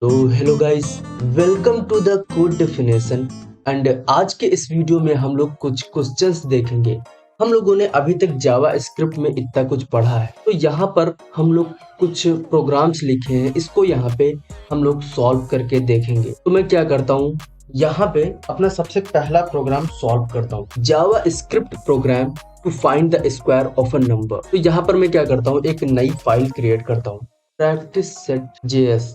तो hello guys, welcome to the code definition. And आज के इस वीडियो में हम लोग कुछ क्वेश्चंस देखेंगे। हम लोगों ने अभी तक जावा स्क्रिप्ट में इतना कुछ पढ़ा है, तो यहाँ पर हम लोग कुछ प्रोग्राम्स लिखे हैं, इसको यहाँ पे हम लोग सॉल्व करके देखेंगे। तो मैं क्या करता हूँ, यहाँ पे अपना सबसे पहला प्रोग्राम सॉल्व करता हूँ, JavaScript program to find the square of a number. तो यहाँ पर मैं क्या करता हूँ, एक नई फाइल क्रिएट करता हूँ, practice.js.html,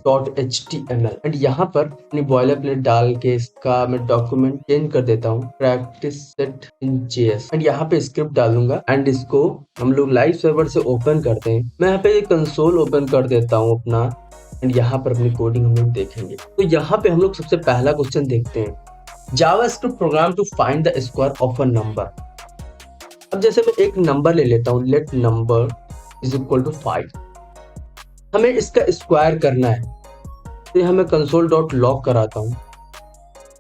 एंड यहाँ पर अपनी बॉयलर प्लेट डाल के इसका मैं डॉक्यूमेंट चेंज कर देता हूँ practice.js, एंड यहाँ पे स्क्रिप्ट डालूंगा एंड इसको हम लोग लाइव सर्वर से ओपन करते हैं। मैं यहाँ पे कंसोल ओपन कर देता हूँ अपना, एंड यहाँ पर अपनी कोडिंग हम लोग देखेंगे। तो यहाँ पे हम लोग सबसे पहला क्वेश्चन देखते हैं, JavaScript program to find the square of a number. अब जैसे मैं एक नंबर ले लेता हूँ, let number is equal to 5। हमें इसका स्क्वायर करना है, तो यहाँ मैं कंसोल डॉट लॉग कराता हूँ,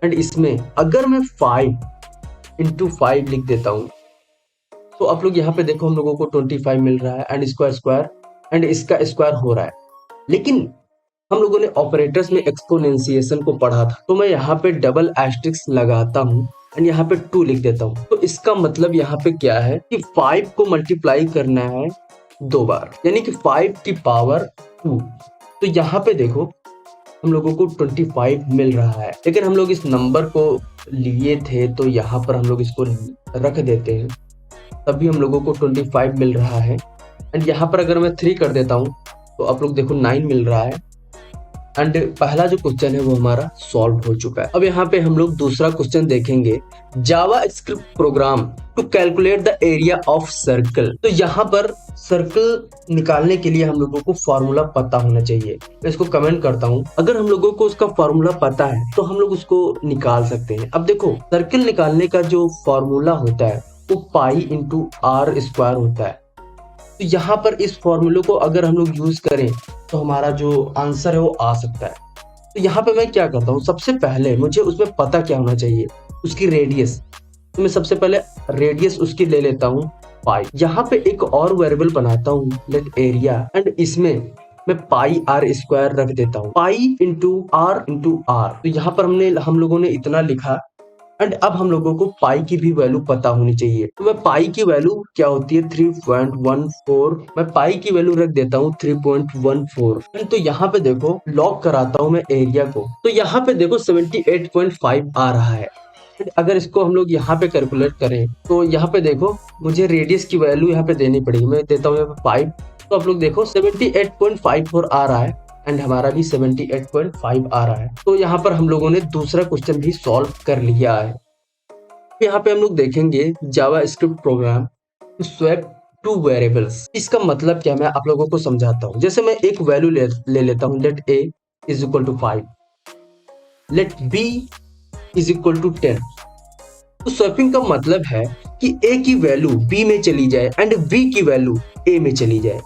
एंड इसमें अगर मैं 5 इंटू 5 लिख देता हूँ, तो आप लोग यहाँ पे देखो हम लोगों को 25 मिल रहा है, एंड स्क्वायर स्क्वायर एंड इसका स्क्वायर हो रहा है। लेकिन हम लोगों ने ऑपरेटर्स में एक्सपोनेंशिएशन को पढ़ा था, तो मैं यहाँ पे डबल एस्ट्रिक्स लगाता हूँ एंड यहाँ पे 2 लिख देता हूँ। तो इसका मतलब यहाँ पे क्या है कि 5 को मल्टीप्लाई करना है 2 बार, यानी कि 5 की पावर 2। तो यहाँ पे देखो हम लोगों को 25 मिल रहा है, लेकिन हम लोग इस नंबर को लिए थे तो यहाँ पर हम लोग इसको रख देते हैं, तभी हम लोगों को 25 मिल रहा है। एंड यहाँ पर अगर मैं 3 कर देता हूँ तो आप लोग देखो 9 मिल रहा है, एंड पहला जो क्वेश्चन है वो हमारा सॉल्व हो चुका है। अब यहाँ पे हम लोग दूसरा क्वेश्चन देखेंगे, JavaScript program to calculate the area of circle. तो यहाँ पर सर्कल निकालने के लिए हम लोगों को फॉर्मूला पता होना चाहिए। मैं इसको कमेंट करता हूँ, अगर हम लोगों को उसका फॉर्मूला पता है तो हम लोग उसको निकाल सकते हैं। अब देखो सर्कल निकालने का जो फॉर्मूला होता है वो पाई इंटू आर स्क्वायर होता है। तो यहाँ पर इस फॉर्मूले को अगर हम लोग यूज करें तो हमारा जो आंसर है वो आ सकता है। तो यहाँ पे मैं क्या करता हूँ, सबसे पहले मुझे उसमें पता क्या होना चाहिए, उसकी रेडियस। तो मैं सबसे पहले रेडियस उसकी ले लेता हूँ पाई। यहाँ पे एक और वेरिएबल बनाता हूँ, लेट एरिया, एंड इसमें मैं पाई आर स्क्वायर रख देता हूँ, पाई इंटू आर। तो यहाँ पर हम लोगों ने इतना लिखा, एंड अब हम लोगों को पाई की भी वैल्यू पता होनी चाहिए। तो मैं पाई की वैल्यू क्या होती है 3.14, मैं पाई की वैल्यू रख देता हूँ 3.14। तो यहाँ पे देखो लॉग कराता हूँ मैं एरिया को, तो यहाँ पे देखो 78.5 आ रहा है। अगर इसको हम लोग यहाँ पे कैलकुलेट करें तो यहाँ पे देखो मुझे रेडियस की वैल्यू यहाँ पे देनी पड़ेगी। मैं देता हूँ यहाँ पे 5, तो आप लोग देखो 78.54 आ रहा है, एंड हमारा भी 78.5 आ रहा है। तो यहाँ पर हम लोगों ने दूसरा क्वेश्चन भी सॉल्व कर लिया है। यहाँ पे हम लोग देखेंगे JavaScript program to swap two variables. इसका मतलब क्या, मैं आप लोगों को समझाता हूँ। जैसे मैं एक वैल्यू ले लेता हूँ, let a is equal to 5, let b is equal to 10। तो स्वैपिंग का मतलब है कि a की वैल्यू b में चली जाए एंड b की वैल्यू a में चली जाए।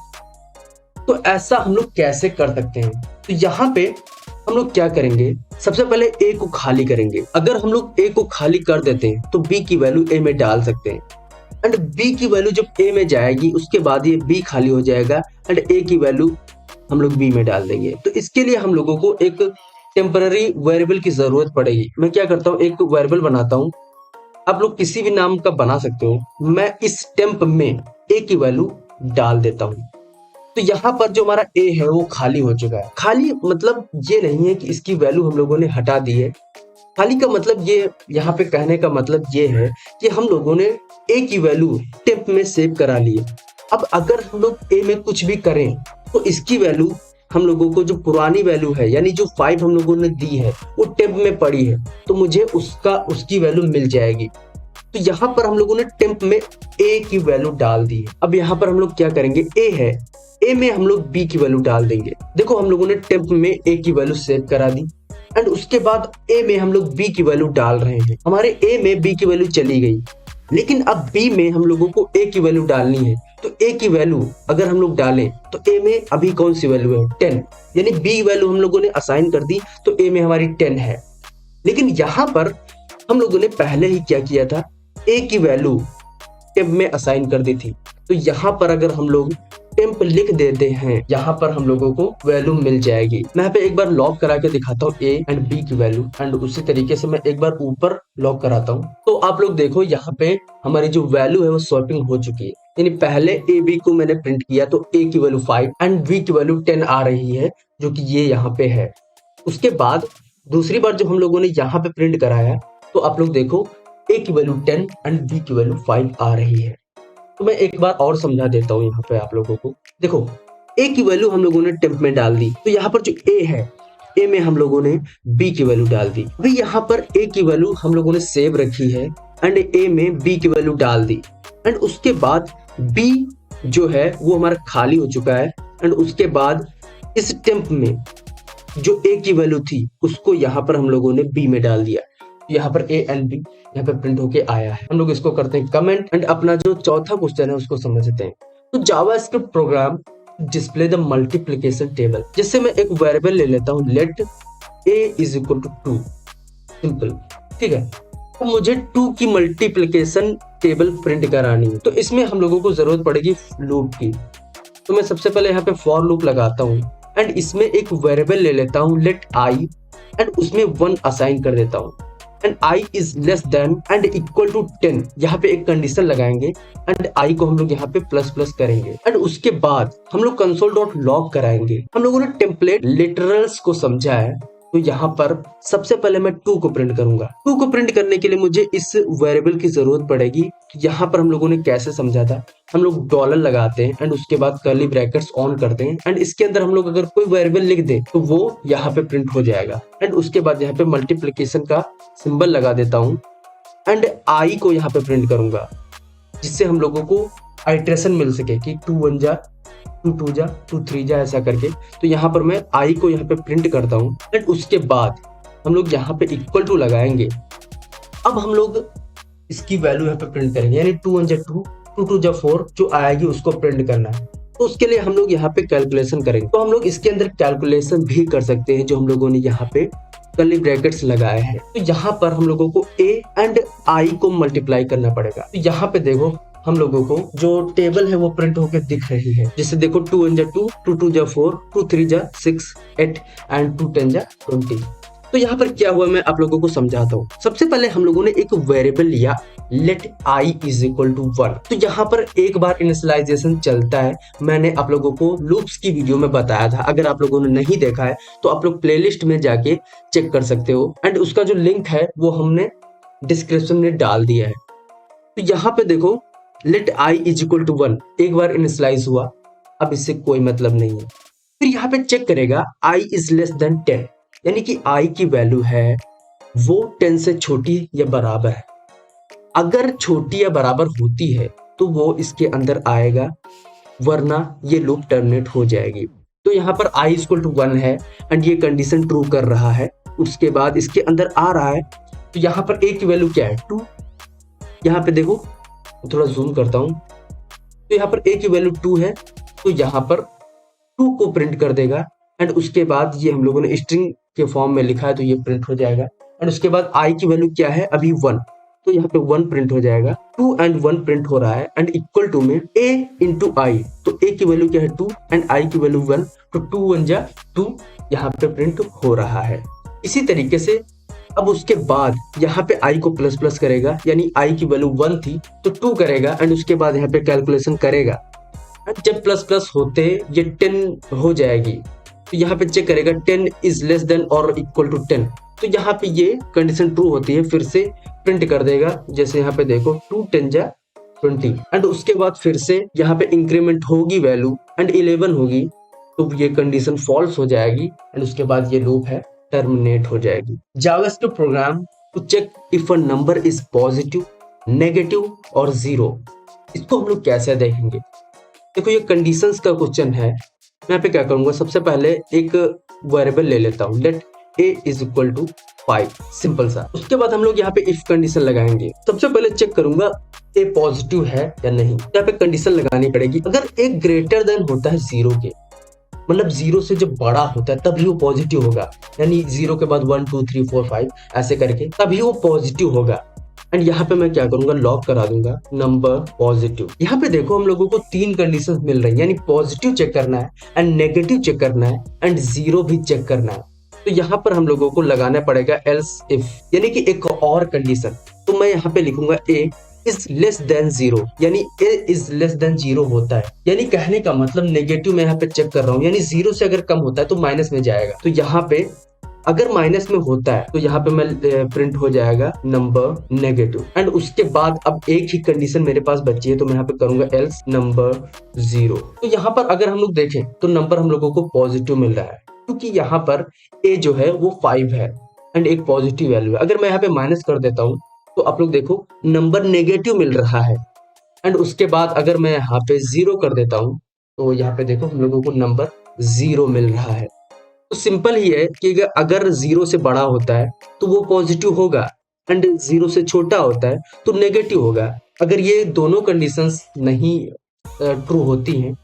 तो ऐसा हम लोग कैसे कर सकते हैं, तो यहाँ पे हम लोग क्या करेंगे, सबसे पहले ए को खाली करेंगे। अगर हम लोग ए को खाली कर देते हैं तो बी की वैल्यू ए में डाल सकते हैं, एंड बी की वैल्यू जब ए में जाएगी उसके बाद ये बी खाली हो जाएगा एंड ए की वैल्यू हम लोग बी में डाल देंगे। तो इसके लिए हम लोगों को एक टेम्पररी वेरिएबल की जरूरत पड़ेगी। मैं क्या करता हूँ, एक वेरिएबल बनाता हूँ, आप लोग किसी भी नाम का बना सकते हो। मैं इस टेम्प में ए की वैल्यू डाल देता हूँ। तो यहाँ पर जो हमारा a है वो खाली हो चुका है। खाली मतलब ये नहीं है कि इसकी वैल्यू हम लोगों ने हटा दी है। खाली का मतलब ये, यहाँ पे कहने का मतलब ये है कि हम लोगों ने a की वैल्यू टेम्प में सेव करा ली है। अब अगर हम लोग a में कुछ भी करें तो इसकी वैल्यू हम लोगों को, जो पुरानी वैल्यू है यानी जो 5 हम लोगों ने दी है वो टेम्प में पड़ी है, तो मुझे उसकी वैल्यू मिल जाएगी। तो यहाँ पर हम लोगों ने टेम्प में a की वैल्यू डाल दी है। अब यहाँ पर हम लोग क्या करेंगे, a है, a में हम लोग b की वैल्यू डाल देंगे। देखो हम लोगों ने टेम्प में a की वैल्यू सेव करा दी, एंड उसके बाद a में हम लोग b की वैल्यू डाल रहे हैं। हमारे a में b की वैल्यू चली गई, लेकिन अब b में हम लोगों को a की वैल्यू डालनी है। तो a की वैल्यू अगर हम लोग डालें तो a में अभी कौन सी वैल्यू है, 10, यानी b वैल्यू हम लोगों ने असाइन कर दी, तो a में हमारी 10 है। लेकिन यहाँ पर हम लोगों ने पहले ही क्या किया था, a की वैल्यू टेम्प में असाइन कर दी थी। तो यहाँ पर अगर हम लोग टेम्प लिख देते हैं, यहाँ पर हम लोगों को वैल्यू मिल जाएगी। मैं यहाँ पे एक बार लॉक करा के दिखाता हूँ ए एंड बी की वैल्यू, एंड उसी तरीके से मैं एक बार ऊपर लॉक कराता हूँ। तो आप लोग देखो यहाँ पे हमारी जो वैल्यू है वो स्वैपिंग हो चुकी है। यानी पहले ए बी को मैंने प्रिंट किया तो ए की वैल्यू 5 एंड बी की वैल्यू 10 आ रही है, जो कि ये यहाँ पे है। उसके बाद दूसरी बार जब हम लोगों ने यहाँ पे प्रिंट कराया तो आप लोग देखो ए की वैल्यू 10 एंड बी की वैल्यू 5 आ रही है। तो मैं एक बार और समझा देता हूँ यहाँ पे आप लोगों को। देखो ए की वैल्यू हम लोगों ने टेम्प में डाल दी, तो यहाँ पर जो ए है, ए में हम लोगों ने बी की वैल्यू डाल दी। अभी यहाँ पर ए की वैल्यू हम लोगों ने सेव रखी है एंड ए में बी की वैल्यू डाल दी, एंड उसके बाद बी जो है वो हमारा खाली हो चुका है, एंड उसके बाद इस टेम्प में जो ए की वैल्यू थी उसको यहाँ पर हम लोगों ने बी में डाल दिया। यहाँ पर ए एंड बी यहाँ पे प्रिंट होके आया है। हम लोग इसको करते हैं कमेंट एंड अपना जो चौथा क्वेश्चन है उसको समझते हैं। तो JavaScript program display the multiplication table, जिससे मैं एक वेरिएबल ले लेता हूँ let a is equal to 2, simple, ठीक है। तो मुझे 2 की मल्टीप्लिकेशन टेबल प्रिंट करानी है, तो इसमें हम लोगों को जरूरत पड़ेगी लूप की। तो मैं सबसे पहले यहाँ पे फॉर लूप लगाता हूँ एंड इसमें एक वेरिएबल ले लेता हूँ लेट i एंड उसमें 1 असाइन कर देता हूँ and i is less than and equal to 10। यहाँ पे एक कंडीशन लगाएंगे एंड i को हम लोग यहाँ पे प्लस प्लस करेंगे एंड उसके बाद हम लोग कंसोल डॉट लॉग कराएंगे। हम लोगों ने टेम्पलेट लिटरल्स को समझा है, तो यहाँ पर सबसे पहले मैं 2 को प्रिंट करूंगा। 2 को प्रिंट करने के लिए मुझे इस वेरिएबल की जरूरत पड़ेगी। तो यहाँ पर हम लोगों ने कैसे समझा था, हम लोग डॉलर लगाते हैं एंड उसके बाद कर्ली ब्रैकेट्स ऑन करते हैं एंड इसके अंदर हम लोग अगर कोई वेरिएबल लिख दे तो वो यहाँ पे प्रिंट हो जाएगा। एंड उसके बाद यहाँ पे मल्टीप्लिकेशन का सिंबल लगा देता हूँ एंड आई को यहाँ पे प्रिंट करूंगा, जिससे हम लोगों को आइट्रेशन मिल सके कि 2 1 जा 2 2 जा 2 3 जा ऐसा करके। तो यहाँ पर मैं आई को यहाँ पे प्रिंट करता हूँ एंड उसके बाद हम लोग यहाँ पे इक्वल टू लगाएंगे। अब हम लोग इसकी वैल्यू यहाँ पे प्रिंट करेंगे, यानी 2 1 जा 2 2 2 जा 4 जो आएगी उसको प्रिंट करना है। तो उसके लिए हम लोग यहाँ पे कैलकुलेशन करेंगे। तो हम लोग इसके अंदर कैलकुलेशन भी कर सकते हैं, जो हम लोगों ने यहाँ पे कर्ली ब्रैकेट्स लगाए हैं। तो यहाँ पर हम लोगों को a एंड i को मल्टीप्लाई करना पड़ेगा। तो यहाँ पे देखो हम लोगों को जो टेबल है वो प्रिंट होकर दिख रही है, जिससे देखो 2 1 जा 2 2 2 जा 4 2 3 जा 6 8 एंड 2 10 जा 20। तो यहाँ पर क्या हुआ मैं आप लोगों को समझाता हूँ। सबसे पहले हम लोगों ने एक वेरिएबल लिया let i is equal to 1। तो यहाँ पर एक बार इनिशियलाइजेशन चलता है, मैंने आप लोगों को लूप्स की वीडियो में बताया था। अगर आप लोगों ने नहीं देखा है तो आप लोग प्लेलिस्ट में जाके चेक कर सकते हो एंड उसका जो लिंक है वो हमने डिस्क्रिप्शन में डाल दिया है। तो यहाँ पे देखो let i is equal to 1 एक बार इनिशियलाइज हुआ, अब इससे कोई मतलब नहीं है। फिर यहाँ पे चेक करेगा i इज लेस देन 10, यानी कि i की वैल्यू है वो 10 से छोटी या बराबर है। अगर छोटी या बराबर होती है तो वो इसके अंदर आएगा, वरना ये लूप टर्मिनेट हो जाएगी। तो यहाँ पर i इक्वल टू 1 है एंड ये कंडीशन ट्रू कर रहा है। उसके बाद इसके अंदर आ रहा है, तो यहाँ पर a की वैल्यू क्या है 2। यहाँ पे देखो थोड़ा जूम करता हूँ, तो यहाँ पर a की वैल्यू 2 है, तो यहाँ पर 2 को प्रिंट कर देगा एंड उसके बाद ये हम लोगों ने स्ट्रिंग के फॉर्म में लिखा है तो ये प्रिंट हो जाएगा। एंड उसके बाद i की वैल्यू क्या है अभी 1, तो यहाँ पे 1 प्रिंट हो जाएगा। 2 एंड 1 प्रिंट हो रहा है एंड इक्वल टू में a इंटू आई, तो a की वैल्यू क्या है 2 एंड i की वैल्यू 1, तो 2 1 जा 2 यहाँ पे प्रिंट हो रहा है। इसी तरीके से अब उसके बाद यहाँ पे i को प्लस प्लस करेगा, यानी i की वैल्यू 1 थी तो 2 करेगा एंड उसके बाद यहाँ पे कैलकुलेशन करेगा। जब प्लस प्लस होते ये 10 हो जाएगी, तो यहाँ पे चेक करेगा 10 इज लेस देन और इक्वल टू 10, तो यहाँ पे ये कंडीशन ट्रू होती है, फिर से प्रिंट कर देगा। जैसे यहाँ पे देखो 2 10 जा 20 एंड उसके बाद फिर से यहाँ पे इंक्रीमेंट होगी वैल्यू एंड 11 होगी, तो ये कंडीशन फॉल्स हो जाएगी एंड उसके बाद ये लूप है टर्मिनेट हो जाएगी। JavaScript program to check if a number is positive, negative और 0, इसको हम लोग कैसे देखेंगे। देखो ये कंडीशंस का क्वेश्चन है। मैं यहाँ पे क्या करूंगा, सबसे पहले एक वेरिएबल ले लेता हूँ let a is equal to 5, simple सा। उसके बाद हम लोग यहाँ पे इफ कंडीशन लगाएंगे। सबसे पहले चेक करूंगा a पॉजिटिव है या नहीं, यहाँ पे कंडीशन लगानी पड़ेगी। अगर a ग्रेटर देन होता है 0 के, मतलब 0 से जब बड़ा होता है तभी वो पॉजिटिव होगा, यानी 0 के बाद 1 2 3 4 5 ऐसे करके तभी वो पॉजिटिव होगा। एंड यहाँ पे मैं क्या करूंगा, लॉक करा दूंगा नंबर पॉजिटिव। यहाँ पे देखो हम लोगों को 3 कंडीशंस मिल रही है, यानी पॉजिटिव चेक करना है एंड नेगेटिव चेक करना है एंड 0 भी चेक करना है। तो यहाँ पर हम लोगों को लगाना पड़ेगा एल्स इफ, यानी कि एक और कंडीशन। तो मैं यहाँ पे लिखूंगा ए इज लेस देन 0, यानी ए इज लेस देन 0 होता है, यानी कहने का मतलब नेगेटिव मैं यहाँ पे चेक कर रहा हूँ, यानी 0 से अगर कम होता है तो माइनस में जाएगा। तो यहाँ पे अगर माइनस में होता है तो यहाँ पे मैं प्रिंट हो जाएगा नंबर नेगेटिव। एंड उसके बाद अब एक ही कंडीशन मेरे पास बची है, तो मैं यहाँ पे करूंगा एल्स नंबर 0। तो यहाँ पर अगर हम लोग देखें तो नंबर हम लोगों को पॉजिटिव मिल रहा है, क्योंकि यहाँ पर ए जो है वो 5 है एंड एक पॉजिटिव वैल्यू है। अगर मैं यहाँ पे माइनस कर देता हूँ तो आप लोग देखो नंबर नेगेटिव मिल रहा है। एंड उसके बाद अगर मैं यहाँ पे 0 कर देता हूँ तो यहाँ पे देखो हम लोगों को नंबर 0 मिल रहा है। तो सिंपल ही है कि अगर 0 से बड़ा होता है तो वो पॉजिटिव होगा एंड 0 से छोटा होता है तो नेगेटिव होगा। अगर ये दोनों कंडीशंस नहीं ट्रू होती हैं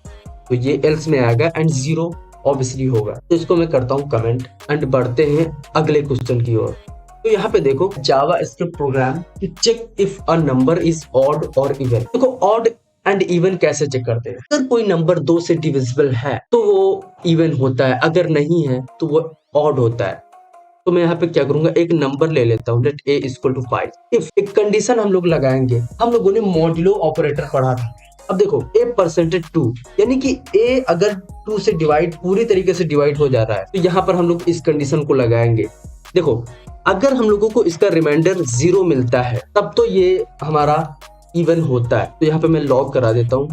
तो ये एल्स में आएगा एंड 0 ऑब्वियसली होगा। तो इसको मैं करता हूँ कमेंट एंड बढ़ते हैं अगले क्वेश्चन की ओर। तो यहाँ पे देखो JavaScript program check if a number is odd और इवन। देखो ऑड एंड इवन कैसे चेक करते हैं, अगर कोई नंबर 2 से डिविजिबल है तो वो इवन होता है, अगर नहीं है तो वो ऑड होता है। तो मैं यहाँ पे क्या करूंगा, एक नंबर ले लेता हूँ, let a equal to 5। If एक कंडीशन हम लोग लगाएंगे, हम लोगों ने मॉड्यूलो ऑपरेटर पढ़ा था। अब देखो ए परसेंटेज 2, यानी कि ए अगर 2 से डिवाइड पूरी तरीके से डिवाइड हो जा रहा है तो यहाँ पर हम लोग इस कंडीशन को लगाएंगे। देखो अगर हम लोगों को इसका रिमाइंडर 0 मिलता है तब तो ये हमारा इवन होता है। तो यहाँ पे मैं लॉक करा देता हूँ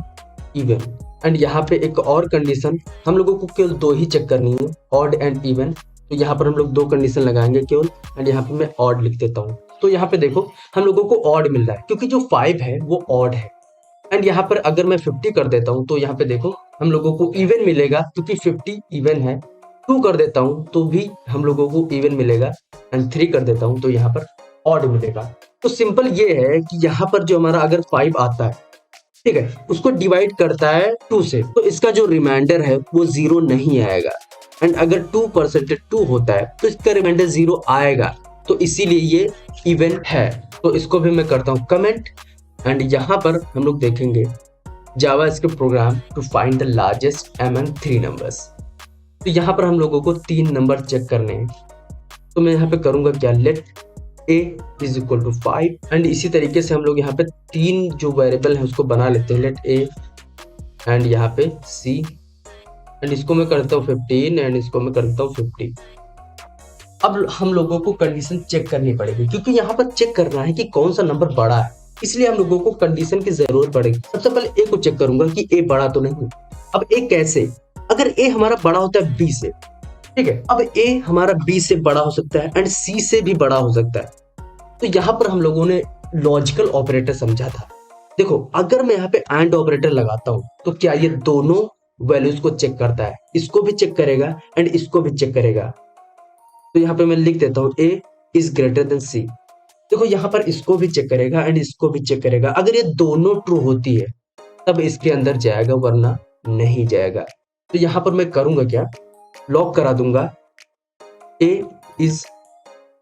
इवन। एंड यहाँ पे एक और कंडीशन हम लोगों को केवल 2 ही चेक करनी है, ऑड एंड इवन। तो यहाँ पर हम लोग 2 कंडीशन लगाएंगे केवल, एंड यहाँ पे मैं ऑड लिख देता हूँ। तो यहाँ पे देखो हम लोगों को ऑड मिल रहा है क्योंकि जो 5 है वो ऑड है। एंड यहाँ पर अगर मैं 50 कर देता हूँ तो यहाँ पे देखो हम लोगों को इवन मिलेगा क्योंकि 50 इवन है। 2 कर देता हूँ तो भी हम लोगों को इवन मिलेगा एंड 3 कर देता हूँ तो यहाँ पर ऑड मिलेगा। तो सिंपल ये है कि यहाँ पर जो हमारा अगर 5 आता है, ठीक है, उसको डिवाइड करता है 2 से, तो इसका जो रिमाइंडर है वो 0 नहीं आएगा। एंड अगर 2% 2 होता है तो इसका रिमाइंडर 0 आएगा, तो इसीलिए ये इवन है। तो इसको भी मैं करता हूँ कमेंट। एंड यहाँ पर हम लोग देखेंगे JavaScript program to find the largest among 3 numbers. तो यहाँ पर हम लोगों को 3 नंबर चेक करने हैं। तो मैं यहाँ पे करूंगा क्या, let a is equal to 5। And इसी तरीके से हम लोग यहाँ पे 3 जो वेरिएबल है उसको बना लेते हैं, लेट ए एंड यहाँ पे सी। एंड इसको मैं करता हूँ 15 एंड इसको मैं करता हूँ 50। अब हम लोगों को कंडीशन चेक करनी पड़ेगी क्योंकि यहाँ पर चेक करना है कि कौन सा नंबर बड़ा है, इसलिए हम लोगों को कंडीशन की जरूरत पड़ेगी। सबसे पहले ए को चेक करूंगा कि ए बड़ा तो नहीं। अब ए कैसे, अगर ए हमारा बड़ा होता है बी से, ठीक है, अब ए हमारा बी से बड़ा हो सकता है एंड सी से भी बड़ा हो सकता है। तो यहाँ पर हम लोगों ने लॉजिकल ऑपरेटर समझा था। देखो अगर मैं यहाँ पे एंड ऑपरेटर लगाता हूँ तो क्या ये दोनों वैल्यूज को चेक करता है, इसको भी चेक करेगा एंड इसको भी चेक करेगा। तो यहाँ पे मैं लिख देता हूँ ए इज ग्रेटर देन सी। देखो यहाँ पर इसको भी चेक करेगा एंड इसको भी चेक करेगा। अगर ये दोनों ट्रू होती है तब इसके अंदर जाएगा, वरना नहीं जाएगा। तो यहाँ पर मैं करूंगा क्या, लॉक करा दूंगा ए इज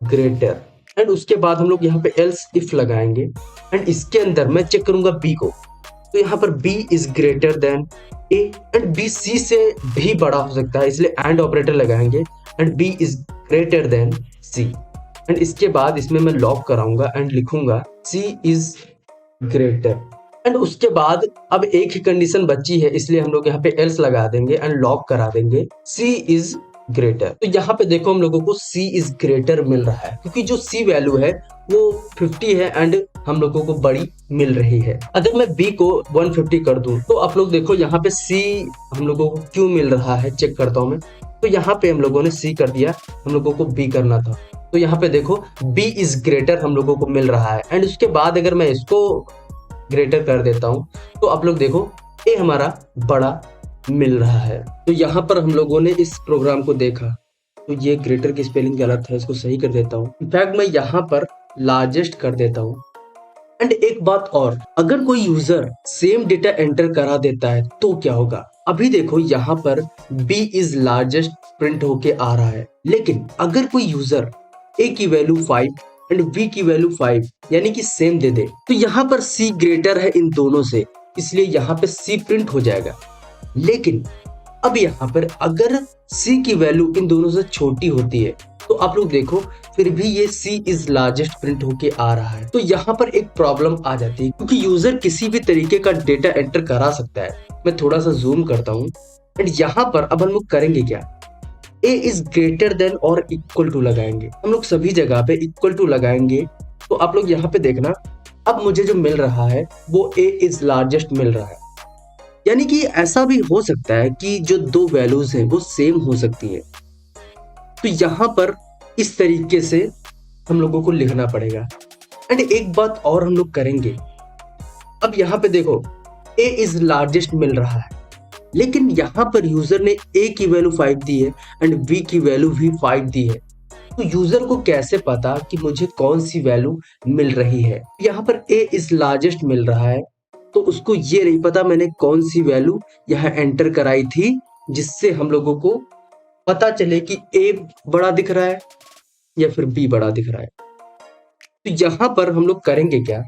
ग्रेटर। एंड उसके बाद हम लोग यहाँ पे एल्स इफ लगाएंगे एंड इसके अंदर मैं चेक करूंगा बी को। तो यहाँ पर b is greater than a and b c से भी बड़ा हो सकता है, इसलिए एंड ऑपरेटर लगाएंगे and b is greater than c. And इसके बाद इसमें मैं लॉक कराऊंगा एंड लिखूंगा सी इज ग्रेटर। एंड उसके बाद अब एक ही कंडीशन बची है, इसलिए हम लोग यहाँ पे एल्स लगा देंगे एंड लॉक करा देंगे सी इज ग्रेटर। तो यहाँ पे देखो हम लोगों को C इज ग्रेटर मिल रहा है क्योंकि जो C वैल्यू है वो 50 है एंड हम लोगों को बड़ी मिल रही है। अगर मैं B को 150 कर दूं तो आप लोग देखो यहाँ पे C हम लोगों को क्यों मिल रहा है, चेक करता हूं मैं। तो यहाँ पे हम लोगों ने C कर दिया, हम लोगों को B करना था। तो यहाँ पे देखो B इज ग्रेटर हम लोगों को मिल रहा है एंड उसके बाद अगर मैं इसको ग्रेटर कर देता हूँ तो आप लोग देखो A हमारा बड़ा मिल रहा है। तो यहाँ पर हम लोगों ने इस प्रोग्राम को देखा तो ये ग्रेटर की स्पेलिंग गलत है, इसको सही कर देता हूँ। इनफैक्ट मैं यहाँ पर लार्जेस्ट कर देता हूँ। एंड एक बात और, अगर कोई यूजर सेम डेटा एंटर करा देता है तो क्या होगा। अभी देखो यहाँ पर B इज लार्जेस्ट प्रिंट होके आ रहा है, लेकिन अगर कोई यूजर A की वैल्यू 5 एंड v की वैल्यू 5 यानी कि सेम दे दे, तो यहाँ पर c ग्रेटर है इन दोनों से, इसलिए यहाँ पे c प्रिंट हो जाएगा। लेकिन अब यहाँ पर अगर c की वैल्यू इन दोनों से छोटी होती है तो आप लोग देखो फिर भी ये c इज लार्जेस्ट प्रिंट होके आ रहा है। तो यहाँ पर एक प्रॉब्लम आ जाती है क्योंकि यूजर किसी भी तरीके का डेटा एंटर करा सकता है। मैं थोड़ा सा जूम करता हूँ एंड यहाँ पर अब हम लोग करेंगे क्या, a इज ग्रेटर देन और इक्वल टू लगाएंगे। हम लोग सभी जगह पे इक्वल टू लगाएंगे तो आप लोग यहाँ पे देखना अब मुझे जो मिल रहा है वो a इज लार्जेस्ट मिल रहा है। यानी कि ऐसा भी हो सकता है कि जो दो वैल्यूज हैं वो सेम हो सकती हैं। तो यहाँ पर इस तरीके से हम लोगों को लिखना पड़ेगा। एंड एक बात और हम लोग करेंगे, अब यहाँ पे देखो a इज लार्जेस्ट मिल रहा है, लेकिन यहाँ पर यूजर ने a की वैल्यू 5 दी है एंड b की वैल्यू भी 5 दी है। तो यूजर को कैसे पता कि मुझे कौन सी वैल्यू मिल रही है। यहाँ पर a इज लार्जेस्ट मिल रहा है तो उसको ये नहीं पता मैंने कौन सी वैल्यू यहाँ एंटर कराई थी जिससे हम लोगों को पता चले कि a बड़ा दिख रहा है या फिर b बड़ा दिख रहा है। तो यहाँ पर हम लोग करेंगे क्या,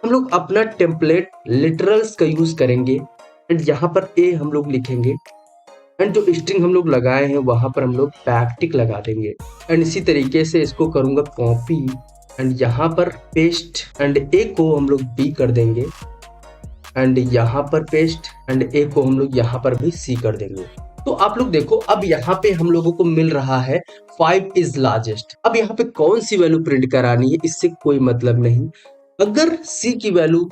हम लोग अपना टेम्पलेट लिटरल्स का यूज करेंगे एंड यहाँ पर a हम लोग लिखेंगे एंड जो स्ट्रिंग हम लोग लगाए हैं वहां पर हम लोग बैकटिक लगा देंगे। एंड इसी तरीके से इसको करूंगा कॉपी एंड यहाँ पर पेस्ट एंड a को हम लोग b कर देंगे एंड यहाँ पर पेस्ट एंड a को हम लोग यहाँ पर भी c कर देंगे। तो आप लोग देखो अब यहाँ पे हम लोगों को मिल रहा है 5 इज लार्जेस्ट। अब यहाँ पे कौन सी वैल्यू प्रिंट करानी है इससे कोई मतलब नहीं। अगर c की वैल्यू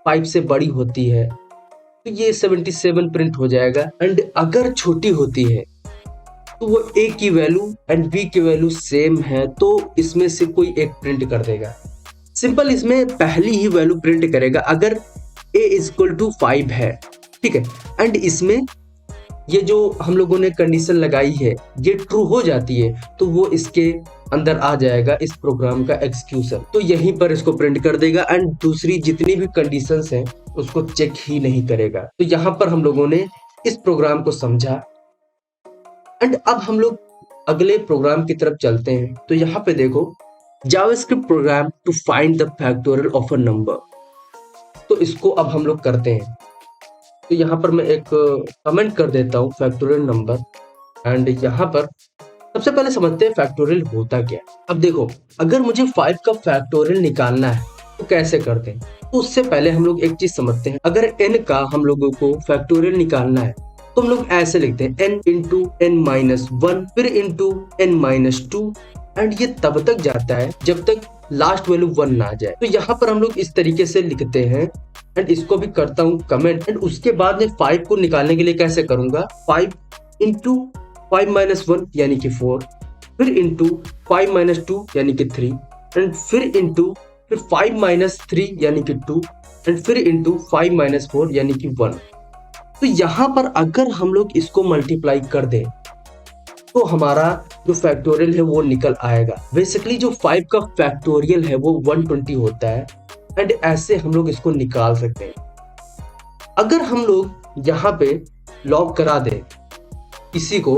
5 से बड़ी होती है तो ये 77 प्रिंट हो जाएगा एंड अगर छोटी होती है तो वो a की वैल्यू एंड b की वैल्यू सेम है तो इसमें से कोई एक प्रिंट कर देगा। सिंपल इसमें पहली ही वैल्यू प्रिंट करेगा अगर a इज इक्वल टू 5 है, ठीक है। एंड इसमें ये जो हम लोगों ने कंडीशन लगाई है ये ट्रू हो जाती है तो वो इसके अंदर आ जाएगा इस प्रोग्राम का एग्जीक्यूशन, तो यहीं पर इसको प्रिंट कर देगा एंड दूसरी जितनी भी कंडीशंस हैं उसको चेक ही नहीं करेगा। तो यहाँ पर हम लोगों ने इस प्रोग्राम को समझा एंड अब हम लोग अगले प्रोग्राम की तरफ चलते हैं। तो यहाँ पे देखो JavaScript program to find the factorial of a number, तो इसको अब हम लोग करते हैं। तो यहाँ पर मैं एक कमेंट कर देता हूँ फैक्टोरियल नंबर एंड यहाँ पर सबसे पहले समझते हैं फैक्टोरियल होता क्या। अब देखो अगर मुझे 5 का फैक्टोरियल निकालना है तो कैसे करते हैं, तो उससे पहले हम लोग एक चीज समझते हैं। अगर n का हम लोगों को फैक्टोरियल निकालना है तो हम लोग ऐसे लिखते हैं n इंटू n माइनस 1 फिर इंटू n माइनस 2 एंड ये तब तक जाता है जब तक लास्ट वैल्यू 1 ना आ जाए। तो यहाँ पर हम लोग इस तरीके से लिखते हैं एंड इसको भी करता हूँ कमेंट एंड उसके बाद में 5 को निकालने के लिए कैसे करूंगा, 5 इंटू 5 माइनस 1 यानी कि 4 फिर इंटू 5 माइनस 2 यानी कि 3 एंड फिर इंटू फिर 5 माइनस 3 यानी कि 2 एंड फिर इंटू 5 माइनस 4 यानी कि 1। तो यहाँ पर अगर हम लोग इसको मल्टीप्लाई कर दें तो हमारा जो फैक्टोरियल है वो निकल आएगा। बेसिकली जो 5 का फैक्टोरियल है वो 120 होता है एंड ऐसे हम लोग इसको निकाल सकते हैं। अगर हम लोग यहाँ पे लॉग करा दें इसी को,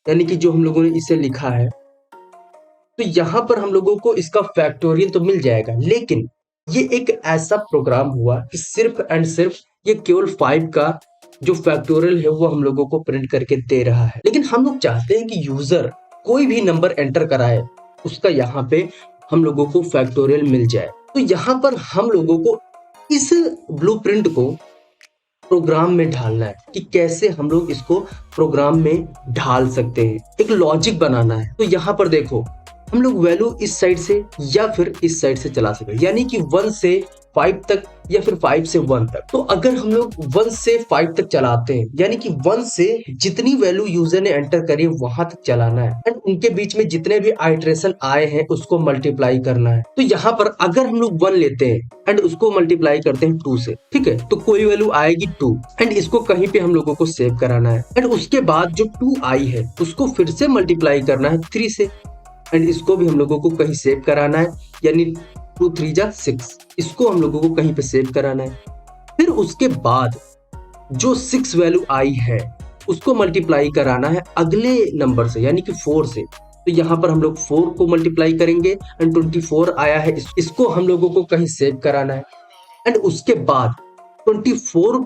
यानी कि जो हम लोगों ने इसे लिखा है, तो यहाँ पर हम लोगों को इसका फैक्टोरियल तो मिल जाएगा, लेकिन ये एक ऐसा प्रोग्राम हुआ कि सिर्फ एंड सिर्फ ये केवल 5 का जो फैक्टोरियल है वो हम लोगों को प्रिंट करके दे रहा है। लेकिन हम लोग चाहते हैं कि यूजर कोई भी नंबर एंटर कराए उसका यहाँ पे हम लोगों को फैक्टोरियल मिल जाए। तो यहाँ पर हम लोगों को इस ब्लूप्रिंट को प्रोग्राम में ढालना है कि कैसे हम लोग इसको प्रोग्राम में ढाल सकते हैं, एक लॉजिक बनाना है। तो यहाँ पर देखो हम लोग वैल्यू इस साइड से या फिर इस साइड से चला सकते, यानी कि 1 से 5 तक या फिर 5 से 1 तक। तो अगर हम लोग 1 से 5 तक चलाते हैं यानी कि 1 से जितनी वैल्यू यूजर ने एंटर करी वहां तक चलाना है एंड उनके बीच में जितने भी आइटरेशन आए हैं उसको मल्टीप्लाई करना है। तो यहाँ पर अगर हम लोग 1 लेते हैं एंड उसको मल्टीप्लाई करते हैं 2 से, ठीक है, तो कोई वैल्यू आएगी 2 एंड इसको कहीं पे हम लोगों को सेव कराना है एंड उसके बाद जो 2 आई है उसको फिर से मल्टीप्लाई करना है 3 से एंड इसको भी हम लोगों को कहीं सेव कराना है, यानी 2 3 जा 6, इसको हम लोगों को कहीं पे सेव कराना है। फिर उसके बाद जो 6 वैल्यू आई है उसको मल्टीप्लाई कराना है अगले नंबर से, यानी कि 4 से, तो यहाँ पर हम लोग 4 को मल्टीप्लाई करेंगे एंड 24 आया है, इसको हम लोगों को कहीं सेव कराना है एंड उसके बाद 24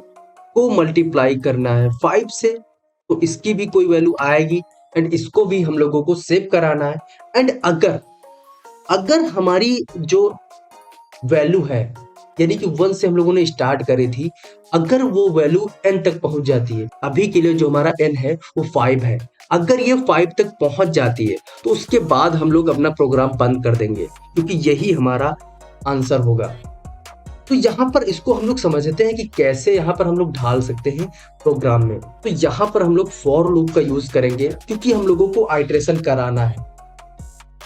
को मल्टीप्लाई करना है 5 से, तो इसकी भी कोई वैल्यू आएगी एंड इसको भी हम लोगों को सेव कराना है। एंड अगर अगर हमारी जो वैल्यू है, यानी कि 1 से हम लोगों ने स्टार्ट करी थी, अगर वो वैल्यू n तक पहुंच जाती है, अभी के लिए जो हमारा n है वो 5 है, अगर ये 5 तक पहुंच जाती है तो उसके बाद हम लोग अपना प्रोग्राम बंद कर देंगे, क्योंकि यही हमारा आंसर होगा। तो यहाँ पर इसको हम लोग समझते हैं कि कैसे यहाँ पर हम लोग ढाल सकते हैं प्रोग्राम में। तो यहाँ पर हम लोग फॉर लूप का यूज करेंगे, क्योंकि हम लोगों को आइटरेशन कराना है,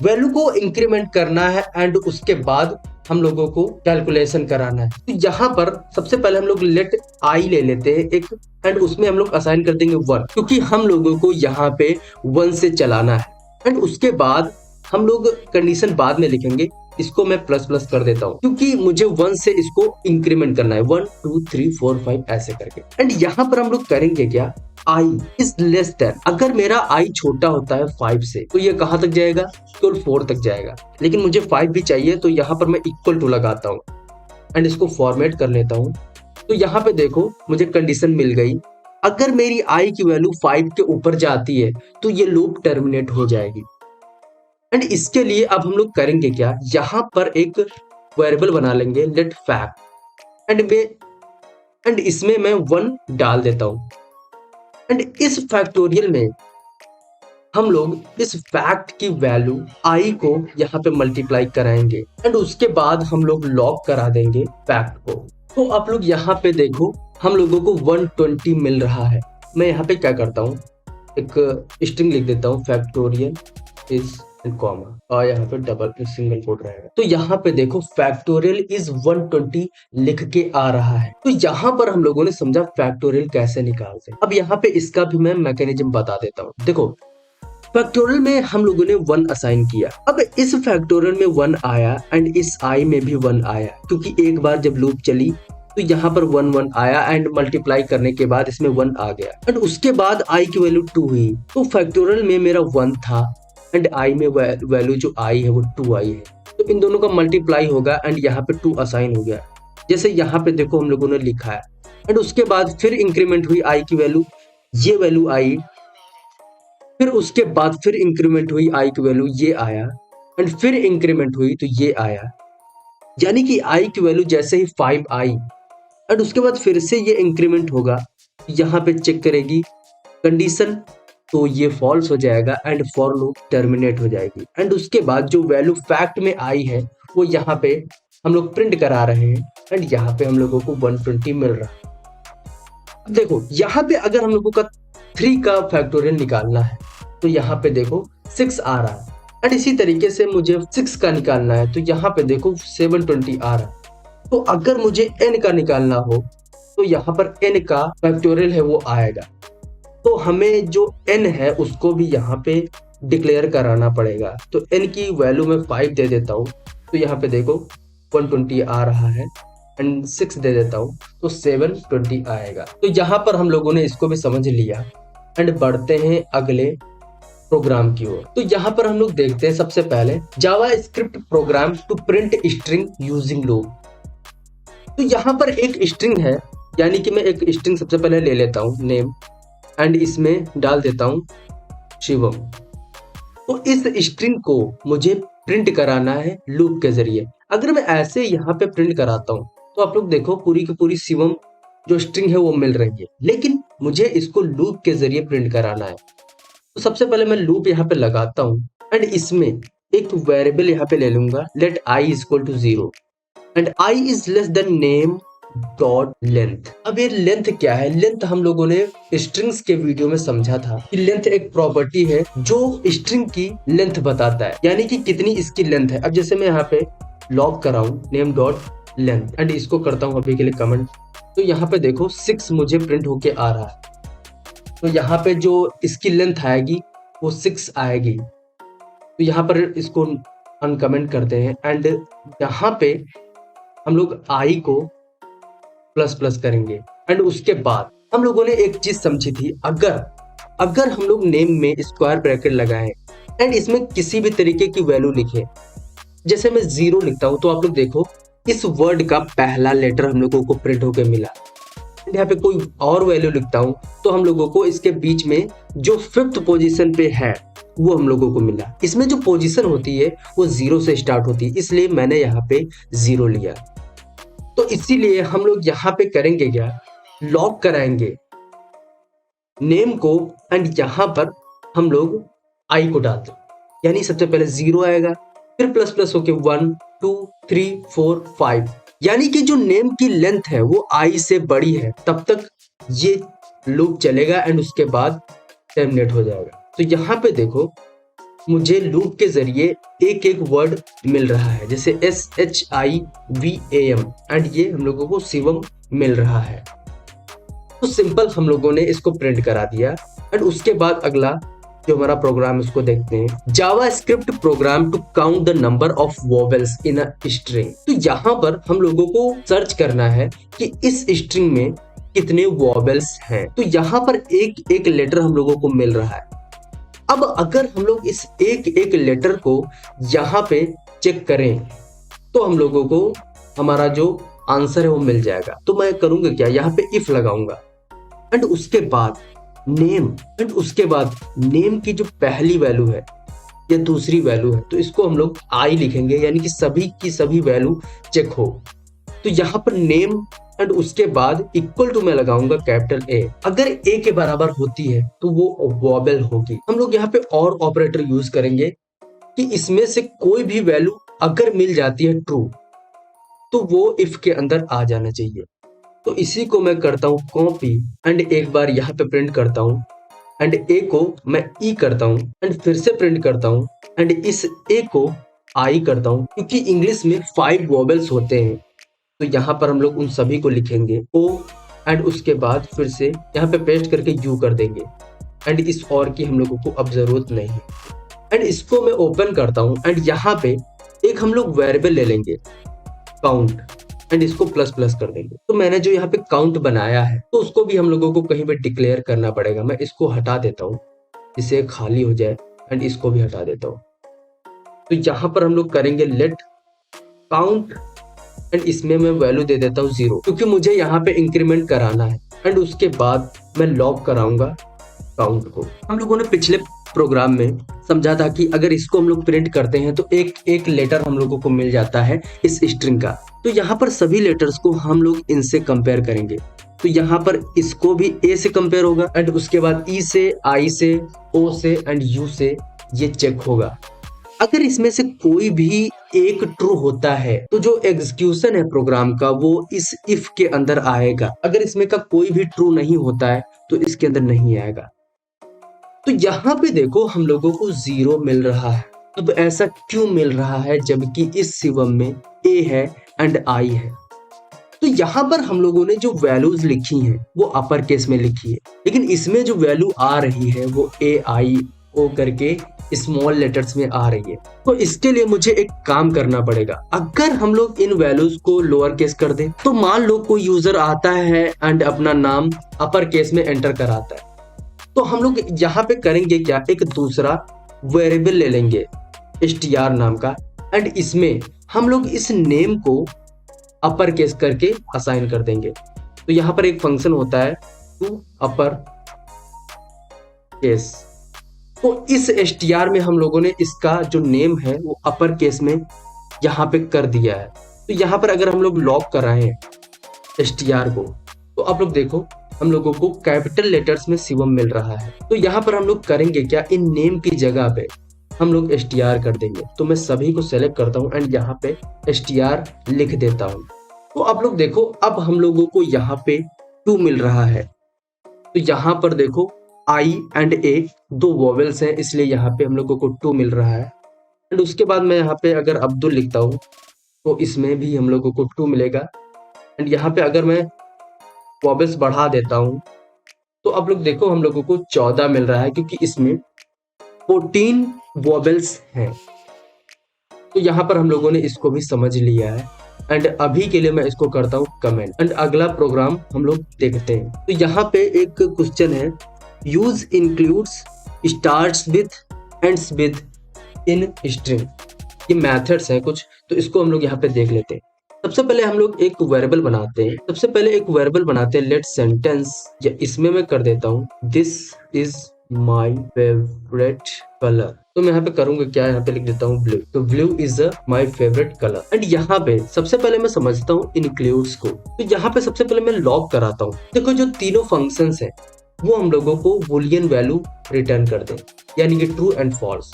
वैल्यू को इंक्रीमेंट करना है एंड उसके बाद हम लोगों को कैलकुलेशन कराना है। तो यहाँ पर सबसे पहले हम लोग लेट आई ले लेते हैं एक एंड उसमें हम लोग असाइन कर देंगे 1, क्योंकि हम लोगों को यहाँ पे 1 से चलाना है एंड उसके बाद हम लोग कंडीशन बाद में लिखेंगे, इसको मैं प्लस प्लस कर देता हूँ क्योंकि मुझे 1 से इसको इंक्रीमेंट करना है, 1 2 3 4 5 ऐसे करके। एंड यहाँ पर हम लोग करेंगे क्या, i इज लेस देन, अगर मेरा i छोटा होता है 5 से तो ये कहां तक जाएगा, केवल 4 तक जाएगा, लेकिन मुझे 5 भी चाहिए तो यहाँ पर मैं इक्वल टू लगाता हूँ एंड इसको फॉर्मेट कर लेता हूँ। तो यहाँ पे देखो मुझे कंडीशन मिल गई, अगर मेरी i की वैल्यू 5 के ऊपर जाती है तो ये लूप टर्मिनेट हो जाएगी। एंड इसके लिए अब हम लोग करेंगे क्या, यहाँ पर एक वेरिएबल बना लेंगे लेट फैक्ट एंड इसमें मैं 1 डाल देता हूँ एंड इस फैक्टोरियल में हम लोग इस फैक्ट की वैल्यू i को यहाँ पे मल्टीप्लाई कराएंगे एंड उसके बाद हम लोग लॉक करा देंगे फैक्ट को। तो आप लोग यहाँ पे देखो हम लोगों को 120 मिल रहा है। मैं यहाँ पे क्या करता हूँ, एक स्ट्रिंग लिख देता हूँ फैक्टोरियल इज कॉमा और यहाँ पे डबल सिंगल कोट रहेगा। तो यहाँ पे देखो फैक्टोरियल इज 120 लिख के आ रहा है। तो यहाँ पर हम लोगों ने समझा फैक्टोरियल कैसे निकालते हैं। अब यहाँ पे इसका भी मैं मैकेनिज्म बता देता हूँ। देखो फैक्टोरियल में हम लोगों ने 1 असाइन किया, अब इस फैक्टोरियल में 1 आया एंड इस i में भी 1 आया, क्योंकि एक बार जब लूप चली तो यहाँ पर 1 1 आया एंड मल्टीप्लाई करने के बाद इसमें 1 आ गया एंड उसके बाद i की वैल्यू 2 हुई। तो फैक्टोरियल में मेरा 1 था एंड i में वैल्यू जो आई है वो 2 आई है, तो इन दोनों का मल्टीप्लाई होगा एंड यहाँ पे 2 असाइन हो गया, जैसे यहाँ पे देखो हम लोगों ने लिखा है। एंड उसके बाद फिर इंक्रीमेंट हुई i की वैल्यू, ये वैल्यू आई, फिर उसके बाद फिर इंक्रीमेंट हुई i की वैल्यू, ये आया एंड फिर इंक्रीमेंट हुई तो ये आया, यानी कि i की वैल्यू जैसे ही 5 आई एंड उसके बाद फिर से ये इंक्रीमेंट होगा, यहाँ पे चेक करेगी कंडीशन तो ये फॉल्स हो जाएगा एंड फॉर लूप टर्मिनेट हो जाएगी एंड उसके बाद जो वैल्यू फैक्ट में आई है वो यहाँ पे हम लोग प्रिंट करा रहे हैं एंड यहाँ पे हम लोगों को 120 मिल रहा है। देखो यहाँ पे अगर हम लोगों का 3 का फैक्टोरियल निकालना है तो यहाँ पे देखो 6 आ रहा है एंड इसी तरीके से मुझे 6 का निकालना है तो यहाँ पे देखो 720 आ रहा है। तो अगर मुझे n का निकालना हो तो यहाँ पर n का फैक्टोरियल है वो आएगा, तो हमें जो n है उसको भी यहाँ पे डिक्लेयर कराना पड़ेगा। तो n की वैल्यू में 5 दे देता हूँ तो यहाँ पे देखो 120 आ रहा है एंड 6 दे देता हूँ तो 720 आएगा। तो यहाँ पर हम लोगों ने इसको भी समझ लिया एंड बढ़ते हैं अगले प्रोग्राम की ओर। तो यहाँ पर हम लोग देखते हैं सबसे पहले JavaScript program to print string using loop. तो यहाँ पर एक स्ट्रिंग है, यानी कि मैं एक स्ट्रिंग सबसे पहले ले लेता हूँ नेम एंड इसमें डाल देता हूँ शिवम। तो इस स्ट्रिंग को मुझे प्रिंट कराना है लूप के जरिए। अगर मैं ऐसे यहाँ पे प्रिंट कराता हूँ तो आप लोग देखो पूरी की पूरी शिवम जो स्ट्रिंग है वो मिल रही है, लेकिन मुझे इसको लूप के जरिए प्रिंट कराना है। तो सबसे पहले मैं लूप यहाँ पे लगाता हूँ एंड इसमें एक वेरिएबल यहाँ पे ले लूंगा let i is equal to 0 and i is less than name dot length. अब ये लेंथ क्या है, लेंथ हम लोगों ने स्ट्रिंग्स के वीडियो में समझा था कि लेंथ एक प्रॉपर्टी है जो स्ट्रिंग की लेंथ बताता है, यानी कि कितनी इसकी लेंथ है। अब जैसे मैं यहाँ पे लॉक कराऊं नेम डॉट लेंथ एंड इसको करता हूँ अभी के लिए कमेंट, तो यहाँ पे देखो 6 मुझे प्रिंट होके आ रहा है। तो यहाँ पे जो इसकी लेंथ आएगी वो 6 आएगी। तो यहाँ पर इसको अनकमेंट करते हैं एंड यहाँ पे हम लोग i को प्लस प्लस करेंगे एंड उसके बाद हम लोगों ने एक चीज समझी थी, अगर हम लोग नेम में स्क्वायर ब्रैकेट लगाएं एंड इसमें किसी भी तरीके की वैल्यू लिखे। जैसे मैं 0 लिखता हूं तो आप लोग देखो इस वर्ड का पहला लेटर हम लोगों को प्रिंट होकर मिला। यहाँ पे कोई और वैल्यू लिखता हूं तो हम लोगों को इसके बीच में जो 5th पोजीशन पे है वो हम लोगों को मिला। इसमें जो पोजीशन होती है वो 0 से स्टार्ट होती है, इसलिए मैंने यहाँ पे 0 लिया। तो इसीलिए हम लोग यहाँ पे करेंगे क्या, लॉक कराएंगे नेम को एंड यहाँ पर हम लोग आई को डालते, यानी सबसे पहले 0 आएगा, फिर प्लस प्लस होके 1 2 3 4 5, यानी कि जो नेम की लेंथ है वो आई से बड़ी है तब तक ये लूप चलेगा एंड उसके बाद टर्मिनेट हो जाएगा। तो यहाँ पे देखो मुझे लूप के जरिए एक एक वर्ड मिल रहा है, जैसे SHIVAM एंड ये हम लोगों को शिवम मिल रहा है। तो सिंपल हम लोगों ने इसको प्रिंट करा दिया एंड उसके बाद अगला जो हमारा प्रोग्राम इसको देखते हैं, JavaScript program to count the number of vowels in a string. तो यहाँ पर हम लोगों को सर्च करना है कि इस स्ट्रिंग में कितने वोवेल्स हैं। तो यहाँ पर एक एक लेटर हम लोगों को मिल रहा है। अब अगर हम लोग इस एक एक लेटर को यहाँ पे चेक करें तो हम लोगों को हमारा जो आंसर है वो मिल जाएगा। तो मैं करूंगा क्या, यहाँ पे इफ लगाऊंगा एंड उसके बाद नेम एंड उसके बाद नेम की जो पहली वैल्यू है या दूसरी वैल्यू है तो इसको हम लोग आई लिखेंगे, यानी कि सभी की सभी वैल्यू चेक हो। तो यहाँ पर नेम एंड उसके बाद इक्वल टू मैं लगाऊंगा कैपिटल ए। अगर ए के बराबर होती है तो वो वोवेल होगी। हम लोग यहाँ पे और ऑपरेटर यूज करेंगे कि इसमें से कोई भी वैल्यू अगर मिल जाती है ट्रू तो वो इफ के अंदर आ जाना चाहिए। तो इसी को मैं करता हूँ कॉपी एंड एक बार यहाँ पे प्रिंट करता हूँ एंड ए को मैं ई करता हूँ एंड फिर से प्रिंट करता हूँ एंड इस ए को आई करता हूँ, क्योंकि इंग्लिश में 5 वोवेल्स होते हैं। तो यहाँ पर हम लोग उन सभी को लिखेंगे ओ एंड उसके बाद फिर से यहाँ पे पेस्ट करके यू कर देंगे एंड इस और की हम लोगों को अब जरूरत नहीं है। एंड इसको मैं ओपन करता हूँ एंड यहाँ पे एक हम लोग वेरिएबल ले लेंगे काउंट एंड इसको प्लस प्लस कर देंगे। तो मैंने जो यहाँ पे काउंट बनाया है तो उसको भी हम लोगों को कहीं पे डिक्लेयर करना पड़ेगा। मैं इसको हटा देता हूँ, इसे खाली हो जाए एंड इसको भी हटा देता हूँ। तो यहाँ पर हम लोग करेंगे लेट काउंट एंड इसमें मैं वैल्यू दे देता हूँ 0, क्योंकि मुझे यहाँ पे इंक्रीमेंट कराना है। एंड उसके बाद मैं लॉक कराऊंगा काउंट को। हम लोगों ने पिछले प्रोग्राम में समझा था कि अगर इसको हम लोग प्रिंट करते हैं तो एक एक लेटर हम लोगों को मिल जाता है इस स्ट्रिंग का। तो यहाँ पर सभी लेटर्स को हम लोग इनसे कंपेयर करेंगे। तो यहाँ पर इसको भी ए से कंपेयर होगा एंड उसके बाद ई से, आई से, ओ से एंड यू से ये चेक होगा। अगर इसमें से कोई भी एक ट्रू होता है तो जो एग्जीक्यूशन है प्रोग्राम का वो इस इफ के अंदर आएगा। अगर इसमें का कोई भी ट्रू नहीं होता है तो इसके अंदर नहीं आएगा। तो यहाँ पे देखो हम लोगों को 0 मिल रहा है। अब ऐसा क्यों मिल रहा है जबकि इस शिवम में ए है एंड आई है? तो यहाँ पर हम लोगों ने जो वैल्यूज लिखी हैं वो अपर केस में लिखी है, लेकिन इसमें जो वैल्यू आ रही है वो AIO करके स्मॉल लेटर्स में आ रही है। तो इसके लिए मुझे एक काम करना पड़ेगा। अगर हम लोग इन वैल्यूज को लोअर केस कर दें तो मान लो कोई यूजर आता है एंड अपना नाम अपर केस में एंटर कराता है, तो हम लोग यहाँ पे करेंगे क्या, एक दूसरा वेरिएबल ले लेंगे str नाम का एंड इसमें हम लोग इस नेम को अपर केस करके असाइन कर देंगे। तो यहाँ पर एक फंक्शन होता है टू अपर केस। तो इस str में हम लोगों ने इसका जो नेम है वो अपर केस में यहाँ पे कर दिया है। तो यहाँ पर अगर हम लोग लॉक कराएं str को तो आप लोग देखो हम लोगों को कैपिटल लेटर्स में शिवम मिल रहा है। तो यहाँ पर हम लोग करेंगे क्या, इन नेम की जगह पे हम लोग str कर देंगे। तो मैं सभी को सेलेक्ट करता हूँ एंड यहाँ पे str लिख देता हूँ। तो आप लोग देखो अब हम लोगों को यहाँ पे 2 मिल रहा है। तो यहाँ पर देखो I एंड A 2 वोवेल्स हैं, इसलिए यहाँ पे हम लोगों को 2 मिल रहा है। एंड उसके बाद मैं यहाँ पे अगर अब्दुल लिखता हूँ तो इसमें भी हम लोगों को 2 मिलेगा। एंड यहाँ पे अगर मैं वोवेल्स बढ़ा देता हूँ तो आप लोग देखो हम लोगों को 14 मिल रहा है, क्योंकि इसमें 14 वोवेल्स हैं। तो यहाँ पर हम लोगों ने इसको भी समझ लिया है एंड अभी के लिए मैं इसको करता हूँ कमेंट एंड अगला प्रोग्राम हम लोग देखते हैं। तो यहाँ पे एक क्वेश्चन है, use includes starts with ends with in string. ये मेथड्स हैं कुछ, तो इसको हम लोग यहाँ पे देख लेते हैं। सबसे पहले हम लोग एक वेरिएबल बनाते हैं, लेट सेंटेंस, या इसमें मैं कर देता हूँ this is my favourite colour. तो मैं यहाँ पे करूंगा क्या, यहाँ पे लिख देता हूँ ब्लू। तो blue is my favourite colour. And यहाँ पे सबसे पहले मैं समझता हूँ इंक्लूड्स को। तो यहाँ पे सबसे पहले मैं लॉग कराता हूँ। देखो जो तीनों फंक्शंस है वो हम लोगों को बूलियन वैल्यू रिटर्न कर दे, यानी कि ट्रू एंड फॉल्स।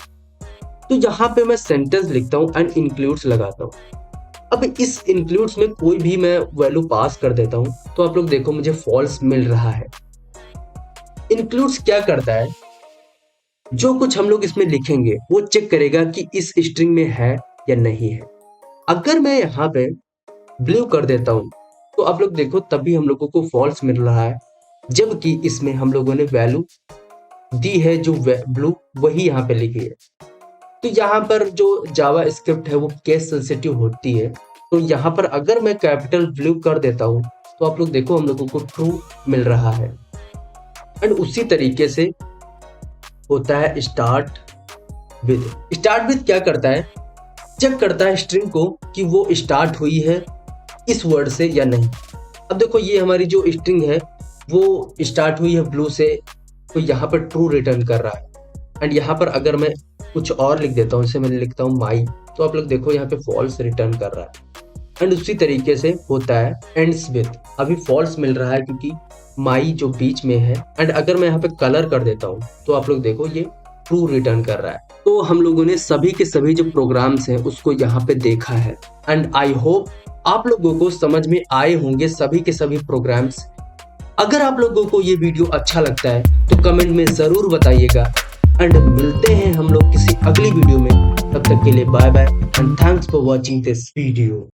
तो यहाँ पे मैं सेंटेंस लिखता हूँ एंड इंक्लूड्स लगाता हूँ। अब इस इंक्लूड्स में कोई भी मैं वैल्यू पास कर देता हूँ, तो आप लोग देखो मुझे फॉल्स मिल रहा है। इंक्लूड्स क्या करता है, जो कुछ हम लोग इसमें लिखेंगे वो चेक करेगा कि इस स्ट्रिंग में है या नहीं है। अगर मैं यहाँ पे ब्लू कर देता हूँ तो आप लोग देखो तभी हम लोगों को फॉल्स मिल रहा है, जबकि इसमें हम लोगों ने वैल्यू दी है जो ब्लू वही यहाँ पे लिखी है। तो यहाँ पर जो जावा स्क्रिप्ट है वो केस सेंसिटिव होती है। तो यहाँ पर अगर मैं कैपिटल ब्लू कर देता हूँ तो आप लोग देखो हम लोगों को ट्रू मिल रहा है। एंड उसी तरीके से होता है स्टार्ट विद क्या करता है, चेक करता है स्ट्रिंग को कि वो स्टार्ट हुई है इस वर्ड से या नहीं। अब देखो ये हमारी जो स्ट्रिंग है वो स्टार्ट हुई है ब्लू से, तो यहाँ पर ट्रू रिटर्न कर रहा है। एंड यहाँ पर अगर मैं कुछ और लिख देता हूँ, जैसे मैं लिखता हूँ माई, तो आप लोग देखो यहाँ पे फॉल्स रिटर्न कर रहा है। एंड उसी तरीके से होता है एंड्स विद, अभी फॉल्स मिल रहा है क्योंकि माई जो बीच में है। एंड अगर मैं यहाँ पे कलर कर देता हूँ तो आप लोग देखो ये ट्रू रिटर्न कर रहा है। तो हम लोगों ने सभी के सभी जो प्रोग्राम्स हैं उसको यहाँ पे देखा है। एंड आई होप आप लोगों को समझ में आए होंगे सभी के सभी प्रोग्राम्स। अगर आप लोगों को ये वीडियो अच्छा लगता है तो कमेंट में जरूर बताइएगा। एंड मिलते हैं हम लोग किसी अगली वीडियो में, तब तक के लिए bye bye and thanks for watching this video.